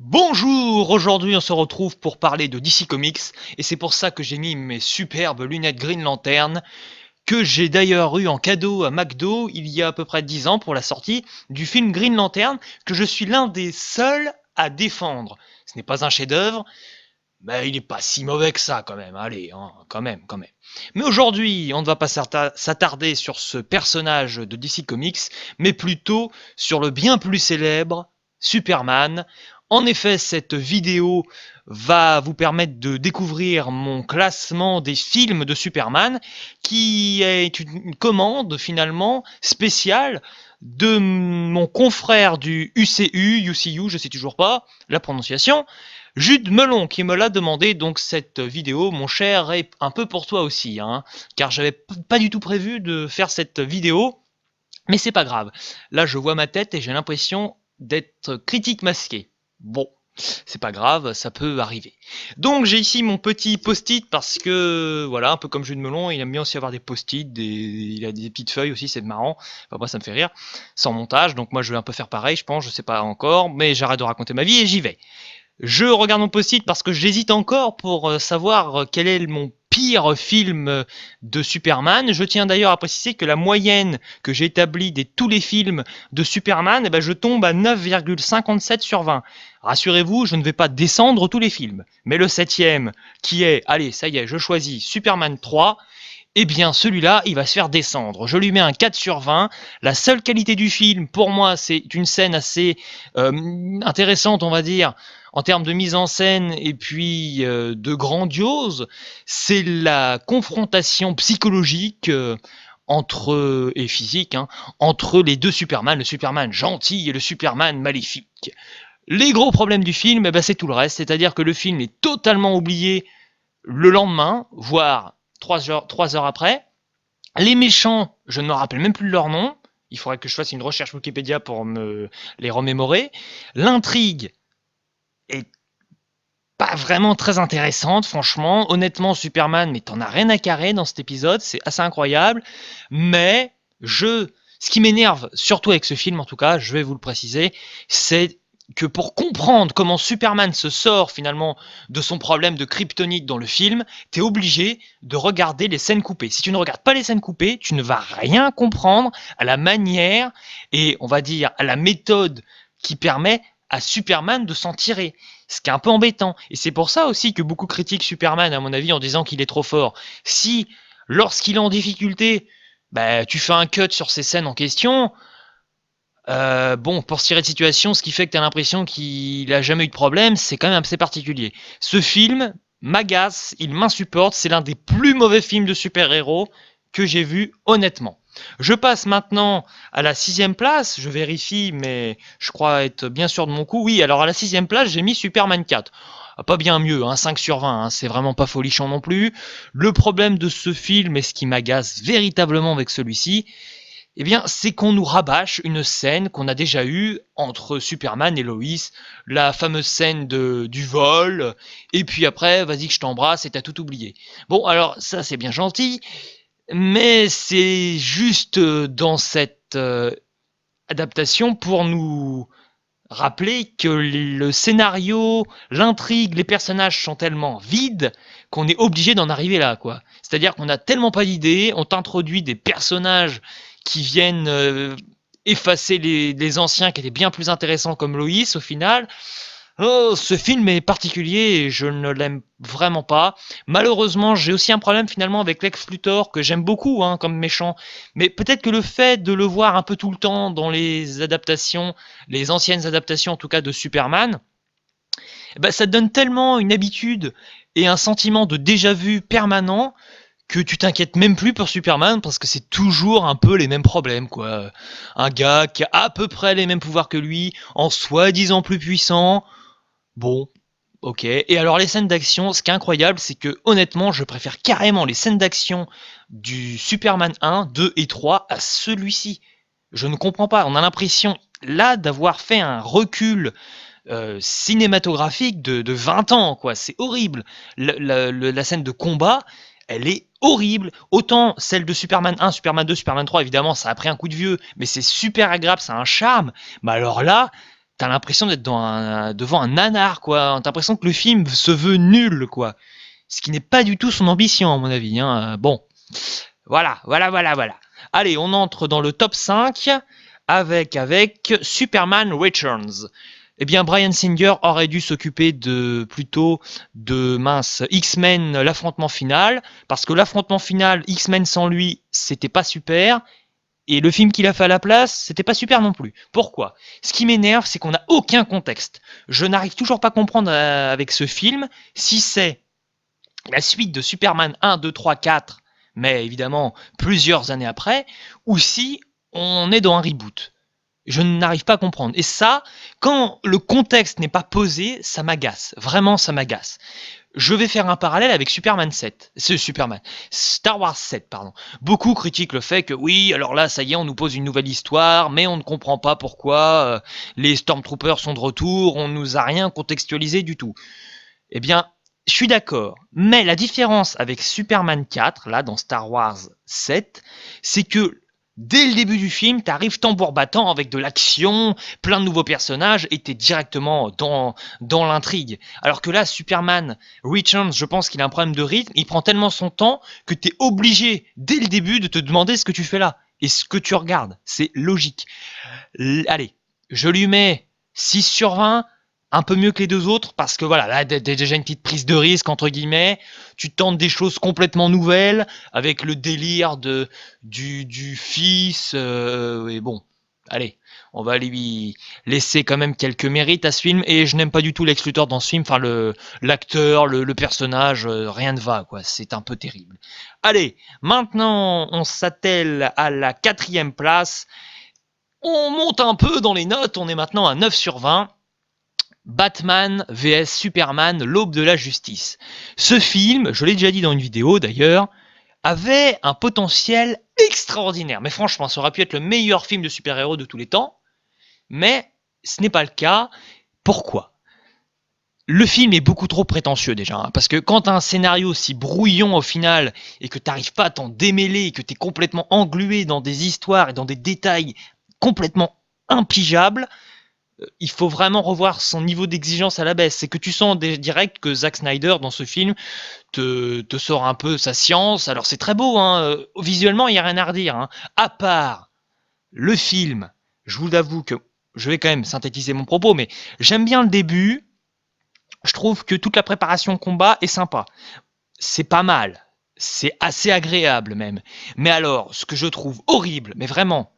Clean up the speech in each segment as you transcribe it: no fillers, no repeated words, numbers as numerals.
Bonjour, aujourd'hui on se retrouve pour parler de DC Comics et c'est pour ça que j'ai mis mes superbes lunettes Green Lantern que j'ai d'ailleurs eu en cadeau à McDo il y a à peu près 10 ans pour la sortie du film Green Lantern que je suis l'un des seuls à défendre. Ce n'est pas un chef-d'œuvre, mais il n'est pas si mauvais que ça quand même, allez, hein, quand même. Mais aujourd'hui, on ne va pas s'attarder sur ce personnage de DC Comics, mais plutôt sur le bien plus célèbre Superman. En effet, cette vidéo va vous permettre de découvrir mon classement des films de Superman, qui est une commande finalement spéciale de mon confrère du UCU, je sais toujours pas la prononciation, Jude Melon qui me l'a demandé, donc cette vidéo, mon cher, est un peu pour toi aussi, hein, car j'avais pas du tout prévu de faire cette vidéo, mais c'est pas grave. Là, je vois ma tête et j'ai l'impression d'être critique masqué. Bon, c'est pas grave, ça peut arriver. Donc j'ai ici mon petit post-it parce que, voilà, un peu comme Jude Melon, il aime bien aussi avoir des post-it, il a des petites feuilles aussi, c'est marrant. Enfin, moi, ça me fait rire, sans montage, donc moi je vais un peu faire pareil, je pense, je sais pas encore, mais j'arrête de raconter ma vie et j'y vais. Je regarde mon post-it parce que j'hésite encore pour savoir quel est mon pire film de Superman. Je tiens d'ailleurs à préciser que la moyenne que j'ai établie de tous les films de Superman, je tombe à 9,57 sur 20. Rassurez-vous, je ne vais pas descendre tous les films. Mais le septième, qui est, allez, ça y est, je choisis Superman 3, eh bien celui-là, il va se faire descendre. Je lui mets un 4 sur 20. La seule qualité du film, pour moi, c'est une scène assez intéressante, on va dire, en termes de mise en scène et puis de grandiose. C'est la confrontation psychologique et physique, hein, entre les deux Superman, le Superman gentil et le Superman maléfique. Les gros problèmes du film, c'est tout le reste, c'est-à-dire que le film est totalement oublié le lendemain, voire 3 heures après. Les méchants, je ne me rappelle même plus leur nom. Il faudrait que je fasse une recherche Wikipédia pour me les remémorer. L'intrigue est pas vraiment très intéressante, franchement. Honnêtement, Superman, mais t'en as rien à carrer dans cet épisode, c'est assez incroyable. Mais ce qui m'énerve, surtout avec ce film en tout cas, je vais vous le préciser, c'est que pour comprendre comment Superman se sort finalement de son problème de kryptonite dans le film, t'es obligé de regarder les scènes coupées. Si tu ne regardes pas les scènes coupées, tu ne vas rien comprendre à la manière et on va dire à la méthode qui permet à Superman de s'en tirer. Ce qui est un peu embêtant. Et c'est pour ça aussi que beaucoup critiquent Superman, à mon avis, en disant qu'il est trop fort. Si, lorsqu'il est en difficulté, tu fais un cut sur ces scènes en question, pour se tirer de situation, ce qui fait que tu as l'impression qu'il a jamais eu de problème, c'est quand même assez particulier. Ce film m'agace, il m'insupporte, c'est l'un des plus mauvais films de super-héros que j'ai vu, honnêtement. Je passe maintenant à la 6e place, je vérifie, mais je crois être bien sûr de mon coup. Oui, alors à la 6e place, j'ai mis Superman 4. Pas bien mieux, 5 sur 20, c'est vraiment pas folichon non plus. Le problème de ce film, et ce qui m'agace véritablement avec celui-ci, c'est qu'on nous rabâche une scène qu'on a déjà eue entre Superman et Lois, la fameuse scène du vol, et puis après, vas-y que je t'embrasse et t'as tout oublié. Bon, alors ça c'est bien gentil, mais c'est juste dans cette adaptation pour nous rappeler que le scénario, l'intrigue, les personnages sont tellement vides qu'on est obligé d'en arriver là, quoi. C'est-à-dire qu'on n'a tellement pas d'idées, on t'introduit des personnages qui viennent effacer les anciens qui étaient bien plus intéressants comme Loïs au final. Oh, ce film est particulier et je ne l'aime vraiment pas. Malheureusement, j'ai aussi un problème finalement avec Lex Luthor que j'aime beaucoup comme méchant. Mais peut-être que le fait de le voir un peu tout le temps dans les adaptations, les anciennes adaptations en tout cas de Superman, ça te donne tellement une habitude et un sentiment de déjà-vu permanent que tu t'inquiètes même plus pour Superman parce que c'est toujours un peu les mêmes problèmes, quoi. Un gars qui a à peu près les mêmes pouvoirs que lui, en soi-disant plus puissant. Bon, ok. Et alors les scènes d'action, ce qui est incroyable, c'est que honnêtement, je préfère carrément les scènes d'action du Superman 1, 2 et 3 à celui-ci. Je ne comprends pas. On a l'impression là d'avoir fait un recul cinématographique de 20 ans, quoi. C'est horrible. La scène de combat, elle est horrible. Autant celle de Superman 1, Superman 2, Superman 3, évidemment, ça a pris un coup de vieux, mais c'est super agréable, ça a un charme. Mais alors là, t'as l'impression d'être devant un nanar, quoi. T'as l'impression que le film se veut nul, quoi. Ce qui n'est pas du tout son ambition, à mon avis. Hein. Bon, voilà. Allez, on entre dans le top 5 avec Superman Returns. Eh bien, Bryan Singer aurait dû s'occuper plutôt de X-Men, l'affrontement final, parce que l'affrontement final, X-Men sans lui, c'était pas super. Et le film qu'il a fait à la place, c'était pas super non plus. Pourquoi? Ce qui m'énerve, c'est qu'on n'a aucun contexte. Je n'arrive toujours pas à comprendre avec ce film si c'est la suite de Superman 1, 2, 3, 4, mais évidemment plusieurs années après, ou si on est dans un reboot. Je n'arrive pas à comprendre. Et ça, quand le contexte n'est pas posé, ça m'agace. Vraiment, ça m'agace. Je vais faire un parallèle avec Star Wars 7, pardon. Beaucoup critiquent le fait que oui, alors là, ça y est, on nous pose une nouvelle histoire, mais on ne comprend pas pourquoi les Stormtroopers sont de retour, on nous a rien contextualisé du tout. Eh bien, je suis d'accord, mais la différence avec Superman 4, là, dans Star Wars 7, c'est que dès le début du film, t'arrives tambour battant avec de l'action, plein de nouveaux personnages, et t'es directement dans l'intrigue. Alors que là, Superman Returns, je pense qu'il a un problème de rythme, il prend tellement son temps que t'es obligé, dès le début, de te demander ce que tu fais là, et ce que tu regardes. C'est logique. Allez, je lui mets 6 sur 20, un peu mieux que les deux autres, parce que voilà, là, déjà une petite prise de risque, entre guillemets. Tu tentes des choses complètement nouvelles, avec le délire du fils, et bon, allez, on va lui laisser quand même quelques mérites à ce film, et je n'aime pas du tout Lex Luthor dans ce film, enfin, l'acteur, le personnage, rien ne va, quoi, c'est un peu terrible. Allez, maintenant, on s'attelle à la 4e place. On monte un peu dans les notes, on est maintenant à 9 sur 20. Batman vs Superman, l'aube de la justice. Ce film, je l'ai déjà dit dans une vidéo d'ailleurs, avait un potentiel extraordinaire. Mais franchement, ça aurait pu être le meilleur film de super-héros de tous les temps. Mais ce n'est pas le cas. Pourquoi? Le film est beaucoup trop prétentieux déjà, hein, parce que quand tu as un scénario si brouillon au final et que tu n'arrives pas à t'en démêler et que tu es complètement englué dans des histoires et dans des détails complètement impigeables, il faut vraiment revoir son niveau d'exigence à la baisse. C'est que tu sens direct que Zack Snyder dans ce film te sort un peu sa science. Alors c'est très beau, hein. Visuellement il n'y a rien à redire. Hein. À part le film, je vous avoue que je vais quand même synthétiser mon propos, mais j'aime bien le début. Je trouve que toute la préparation combat est sympa. C'est pas mal. C'est assez agréable même. Mais alors, ce que je trouve horrible, mais vraiment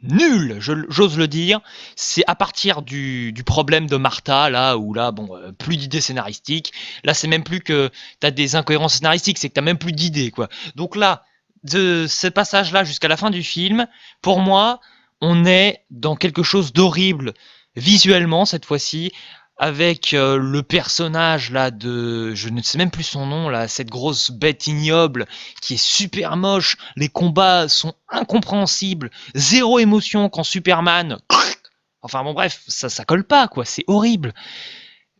nul, j'ose le dire, c'est à partir du problème de Martha, là, où là, bon, plus d'idées scénaristiques. Là, c'est même plus que t'as des incohérences scénaristiques, c'est que t'as même plus d'idées, quoi. Donc là, de ce passage-là jusqu'à la fin du film, pour moi, on est dans quelque chose d'horrible visuellement cette fois-ci, avec le personnage là je ne sais même plus son nom là, cette grosse bête ignoble qui est super moche, les combats sont incompréhensibles, zéro émotion quand Superman, enfin bon bref, ça colle pas quoi, c'est horrible.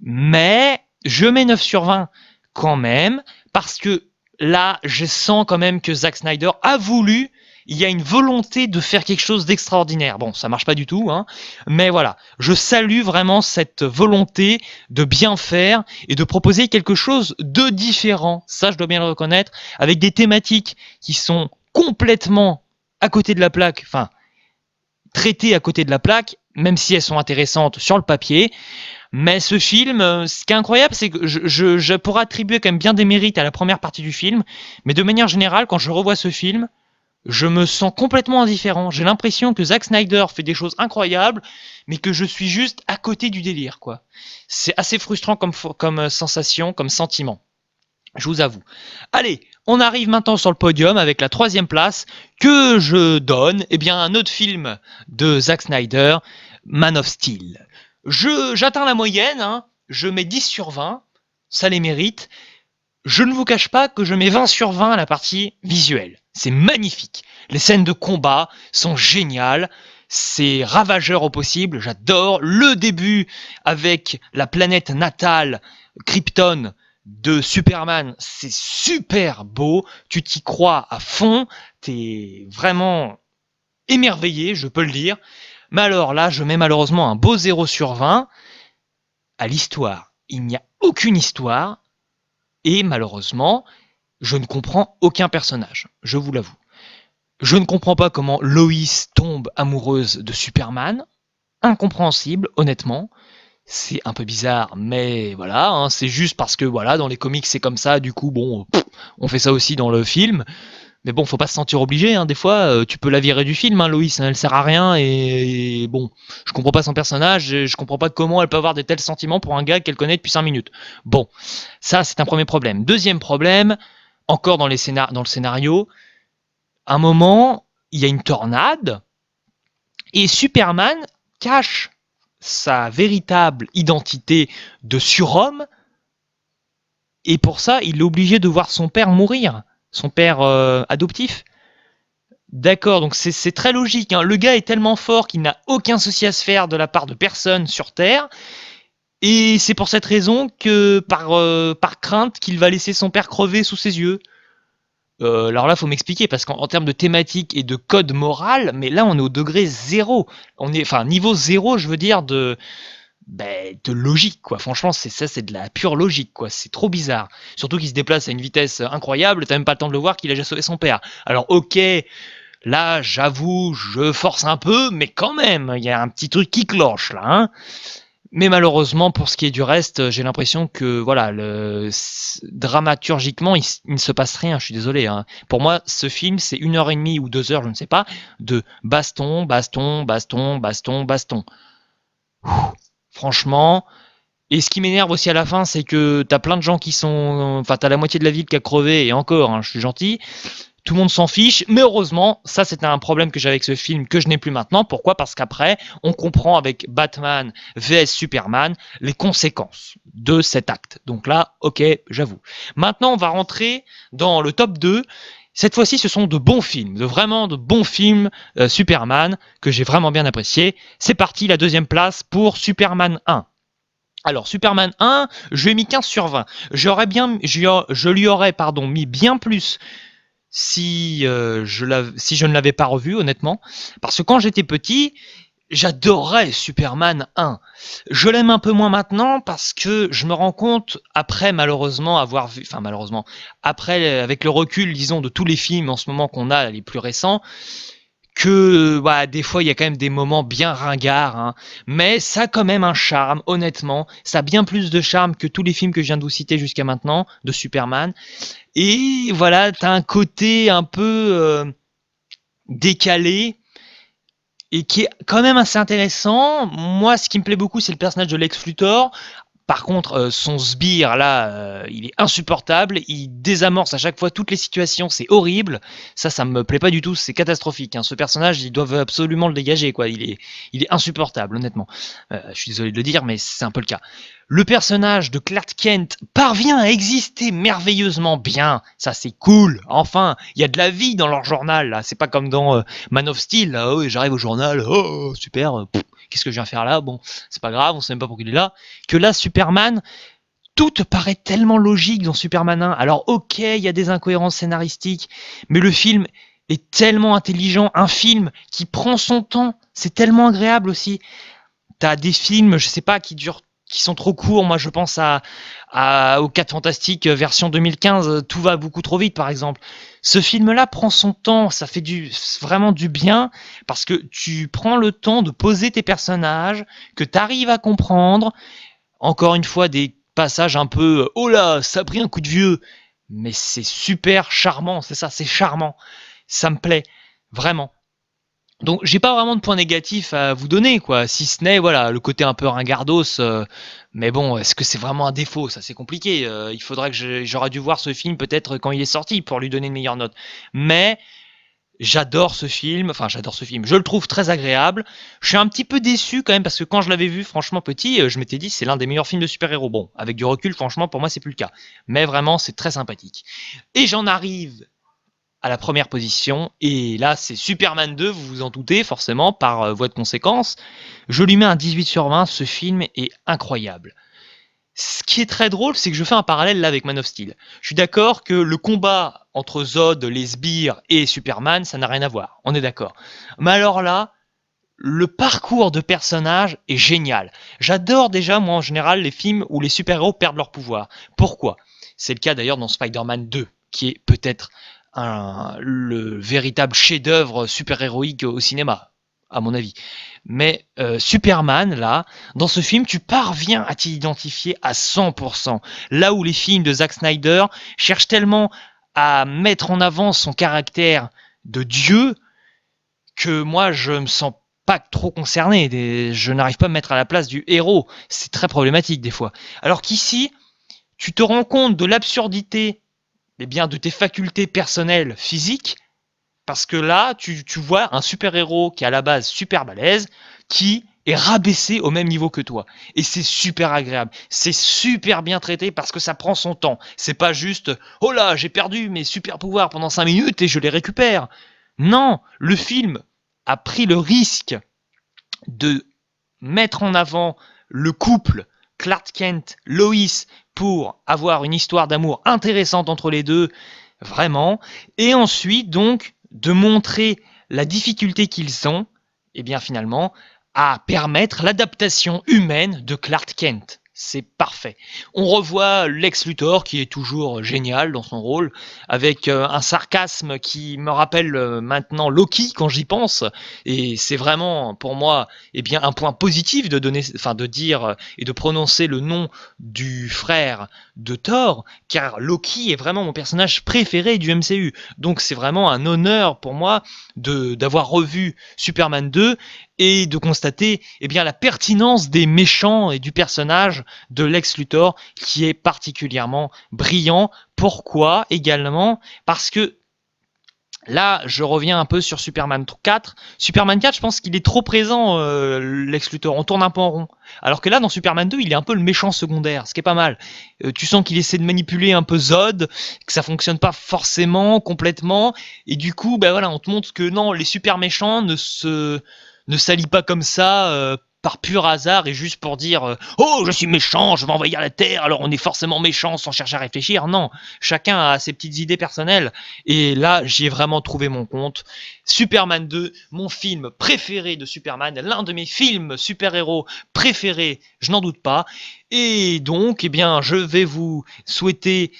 Mais je mets 9 sur 20 quand même, parce que là, je sens quand même que Zack Snyder a voulu, il y a une volonté de faire quelque chose d'extraordinaire. Bon, ça marche pas du tout, hein, mais voilà, je salue vraiment cette volonté de bien faire et de proposer quelque chose de différent. Ça, je dois bien le reconnaître, avec des thématiques qui sont complètement à côté de la plaque, enfin, traitées à côté de la plaque, même si elles sont intéressantes sur le papier. Mais ce film, ce qui est incroyable, c'est que je pourrais attribuer quand même bien des mérites à la première partie du film, mais de manière générale, quand je revois ce film, je me sens complètement indifférent. J'ai l'impression que Zack Snyder fait des choses incroyables, mais que je suis juste à côté du délire, quoi. C'est assez frustrant comme sensation, comme sentiment. Je vous avoue. Allez, on arrive maintenant sur le podium avec la 3e place que je donne, eh bien, un autre film de Zack Snyder, Man of Steel. J'atteins la moyenne, hein, je mets 10 sur 20, ça les mérite. Je ne vous cache pas que je mets 20 sur 20 à la partie visuelle. C'est magnifique. Les scènes de combat sont géniales. C'est ravageur au possible. J'adore le début avec la planète natale, Krypton, de Superman. C'est super beau. Tu t'y crois à fond. T'es vraiment émerveillé, je peux le dire. Mais alors là, je mets malheureusement un beau 0 sur 20 à l'histoire. Il n'y a aucune histoire, et malheureusement, je ne comprends aucun personnage, je vous l'avoue. Je ne comprends pas comment Loïs tombe amoureuse de Superman. Incompréhensible, honnêtement. C'est un peu bizarre, mais voilà, hein, c'est juste parce que voilà, dans les comics c'est comme ça, du coup, bon, on fait ça aussi dans le film. Mais bon, faut pas se sentir obligé, hein, des fois, tu peux la virer du film, hein, Loïs, hein, elle sert à rien, et bon, je comprends pas son personnage, et je comprends pas comment elle peut avoir de tels sentiments pour un gars qu'elle connaît depuis 5 minutes. Bon, ça c'est un premier problème. Deuxième problème, encore dans le scénario, à un moment, il y a une tornade, et Superman cache sa véritable identité de surhomme, et pour ça, il est obligé de voir son père mourir, son père adoptif. D'accord, donc c'est très logique, hein. Le gars est tellement fort qu'il n'a aucun souci à se faire de la part de personne sur Terre, et c'est pour cette raison que, par crainte, qu'il va laisser son père crever sous ses yeux. Alors là, faut m'expliquer, parce qu'en termes de thématique et de code moral, mais là, on est au degré zéro. On est, enfin, niveau zéro, je veux dire, de logique, quoi. Franchement, c'est de la pure logique, quoi. C'est trop bizarre. Surtout qu'il se déplace à une vitesse incroyable, t'as même pas le temps de le voir qu'il a déjà sauvé son père. Alors, ok, là, j'avoue, je force un peu, mais quand même, il y a un petit truc qui cloche, là, hein. Mais malheureusement, pour ce qui est du reste, j'ai l'impression que voilà, dramaturgiquement, il ne se passe rien. Je suis désolé, hein. Pour moi, ce film, c'est 1 heure et demie ou 2 heures, je ne sais pas, de baston, baston, baston, baston, baston. Franchement. Et ce qui m'énerve aussi à la fin, c'est que t'as plein de gens qui sont, enfin, t'as la moitié de la ville qui a crevé, et encore, hein, je suis gentil. Tout le monde s'en fiche, mais heureusement, ça c'était un problème que j'avais avec ce film que je n'ai plus maintenant. Pourquoi? Parce qu'après, on comprend avec Batman vs Superman les conséquences de cet acte. Donc là, ok, j'avoue. Maintenant, on va rentrer dans le top 2. Cette fois-ci, ce sont de bons films, vraiment de bons films Superman que j'ai vraiment bien apprécié. C'est parti, la deuxième place pour Superman 1. Alors, Superman 1, je lui ai mis 15 sur 20. Je lui aurais mis bien plus si je ne l'avais pas revu, honnêtement. Parce que quand j'étais petit, j'adorais Superman 1. Je l'aime un peu moins maintenant parce que je me rends compte, après malheureusement avoir vu, enfin malheureusement, après avec le recul, disons, de tous les films en ce moment qu'on a, les plus récents, que bah, des fois il y a quand même des moments bien ringards, hein. Mais ça a quand même un charme, honnêtement. Ça a bien plus de charme que tous les films que je viens de vous citer jusqu'à maintenant, de Superman. Et voilà, t'as un côté un peu décalé et qui est quand même assez intéressant. Moi, ce qui me plaît beaucoup, c'est le personnage de Lex Luthor. Par contre, son sbire, là, il est insupportable. Il désamorce à chaque fois toutes les situations. C'est horrible. Ça me plaît pas du tout. C'est catastrophique, hein. Ce personnage, ils doivent absolument le dégager, quoi. Il est insupportable, honnêtement. Je suis désolé de le dire, mais c'est un peu le cas. Le personnage de Clark Kent parvient à exister merveilleusement bien. Ça, c'est cool. Enfin, il y a de la vie dans leur journal, là. C'est pas comme dans Man of Steel. Là. Oh, j'arrive au journal. Oh, super. Qu'est-ce que je viens faire là? Bon, c'est pas grave. On sait même pas pourquoi il est là. Que là, Superman, tout te paraît tellement logique dans Superman 1. Alors, ok, il y a des incohérences scénaristiques, mais le film est tellement intelligent. Un film qui prend son temps. C'est tellement agréable aussi. T'as des films, je sais pas, qui sont trop courts. Moi, je pense aux 4 Fantastiques version 2015. Tout va beaucoup trop vite, par exemple. Ce film-là prend son temps. Ça fait vraiment du bien parce que tu prends le temps de poser tes personnages, que tu arrives à comprendre. Encore une fois, des passages un peu oh là, ça a pris un coup de vieux. Mais c'est super charmant, c'est ça, c'est charmant. Ça me plaît, vraiment. Donc j'ai pas vraiment de points négatifs à vous donner, quoi, si ce n'est voilà le côté un peu ringardos. Mais bon, est-ce que c'est vraiment un défaut? Ça c'est compliqué. Il faudrait que j'aurais dû voir ce film peut-être quand il est sorti pour lui donner une meilleure note. Mais j'adore ce film, enfin j'adore ce film. Je le trouve très agréable. Je suis un petit peu déçu quand même parce que quand je l'avais vu, franchement petit, je m'étais dit c'est l'un des meilleurs films de super-héros. Bon, avec du recul, franchement pour moi c'est plus le cas. Mais vraiment c'est très sympathique. Et j'en arrive à la première position. Et là, c'est Superman 2, vous vous en doutez forcément, par voie de conséquence. Je lui mets un 18 sur 20, ce film est incroyable. Ce qui est très drôle, c'est que je fais un parallèle là avec Man of Steel. Je suis d'accord que le combat entre Zod, les sbires et Superman, ça n'a rien à voir. On est d'accord. Mais alors là, le parcours de personnage est génial. J'adore déjà, moi en général, les films où les super-héros perdent leur pouvoir. Pourquoi? C'est le cas d'ailleurs dans Spider-Man 2, qui est peut-être le véritable chef-d'œuvre super-héroïque au cinéma, à mon avis. Mais Superman, là, dans ce film, tu parviens à t'identifier à 100%. Là où les films de Zack Snyder cherchent tellement à mettre en avant son caractère de dieu que moi je me sens pas trop concerné. Je n'arrive pas à me mettre à la place du héros. C'est très problématique des fois. Alors qu'ici, tu te rends compte de l'absurdité de tes facultés personnelles physiques, parce que là, tu vois un super-héros qui est à la base super balèze, qui est rabaissé au même niveau que toi. Et c'est super agréable. C'est super bien traité parce que ça prend son temps. C'est pas juste « Oh là, j'ai perdu mes super pouvoirs pendant 5 minutes et je les récupère ». Non, le film a pris le risque de mettre en avant le couple Clark Kent, Lois, pour avoir une histoire d'amour intéressante entre les deux, vraiment, et ensuite donc de montrer la difficulté qu'ils ont, et bien finalement, à permettre l'adaptation humaine de Clark Kent. C'est parfait. On revoit Lex Luthor qui est toujours génial dans son rôle, avec un sarcasme qui me rappelle maintenant Loki quand j'y pense, et c'est vraiment pour moi un point positif de donner, de dire et de prononcer le nom du frère de Thor, car Loki est vraiment mon personnage préféré du MCU. Donc c'est vraiment un honneur pour moi d'avoir revu Superman 2 et de constater la pertinence des méchants et du personnage de Lex Luthor qui est particulièrement brillant. Pourquoi également? Parce que là, je reviens un peu sur Superman 4. Superman 4, je pense qu'il est trop présent, Lex Luthor. On tourne un peu en rond. Alors que là, dans Superman 2, il est un peu le méchant secondaire, ce qui est pas mal. Tu sens qu'il essaie de manipuler un peu Zod, que ça fonctionne pas forcément, complètement. Et du coup, on te montre que non, les super méchants ne s'allient pas comme ça, par pur hasard et juste pour dire oh, je suis méchant, je vais envahir la Terre, alors on est forcément méchant sans chercher à réfléchir. Non, chacun a ses petites idées personnelles. Et là, j'y ai vraiment trouvé mon compte. Superman 2, mon film préféré de Superman, l'un de mes films super-héros préférés, je n'en doute pas. Et donc, je vais vous souhaiter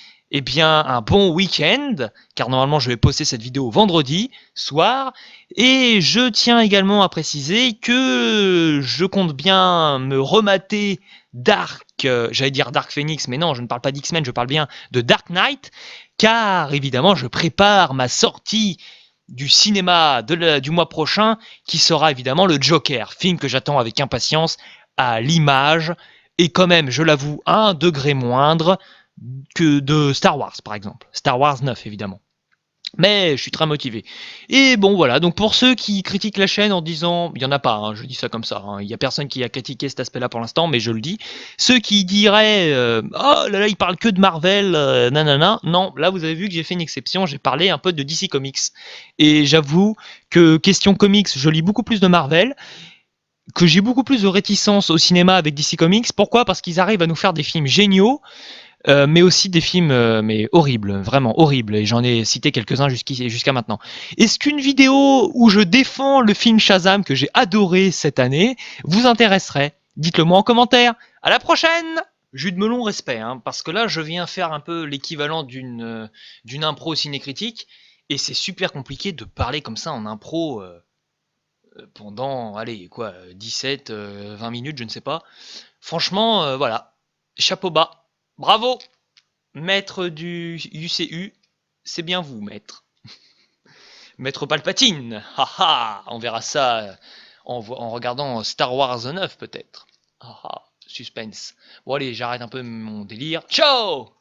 un bon week-end, car normalement je vais poster cette vidéo vendredi soir. Et je tiens également à préciser que je compte bien me remater Dark, j'allais dire Dark Phoenix, mais non, je ne parle pas d'X-Men, je parle bien de Dark Knight, car évidemment je prépare ma sortie du cinéma du mois prochain, qui sera évidemment le Joker, film que j'attends avec impatience, à l'image, et quand même, je l'avoue, un degré moindre que de Star Wars par exemple. Star Wars 9 évidemment. Mais je suis très motivé. Et bon voilà, donc pour ceux qui critiquent la chaîne en disant, il n'y en a pas, hein, je dis ça comme ça, il n'y a personne qui a critiqué cet aspect-là pour l'instant, mais je le dis. Ceux qui diraient, oh là là, il parle que de Marvel, nanana, non, là vous avez vu que j'ai fait une exception, j'ai parlé un peu de DC Comics. Et j'avoue que question comics, je lis beaucoup plus de Marvel, que j'ai beaucoup plus de réticence au cinéma avec DC Comics. Pourquoi? Parce qu'ils arrivent à nous faire des films géniaux, mais aussi des films mais horribles, vraiment horribles, et j'en ai cité quelques-uns jusqu'à maintenant. Est-ce qu'une vidéo où je défends le film Shazam que j'ai adoré cette année vous intéresserait? Dites-le moi en commentaire. À la prochaine! Jude Melon, respect, hein, parce que là je viens faire un peu l'équivalent d'une impro cinécritique, et c'est super compliqué de parler comme ça en impro pendant, allez, quoi, 17, 20 minutes, je ne sais pas. Franchement, voilà, chapeau bas, bravo! Maître du UCU, c'est bien vous, maître. Maître Palpatine, haha, on verra ça en regardant Star Wars 9 peut-être. Haha, suspense. Bon allez, j'arrête un peu mon délire. Ciao!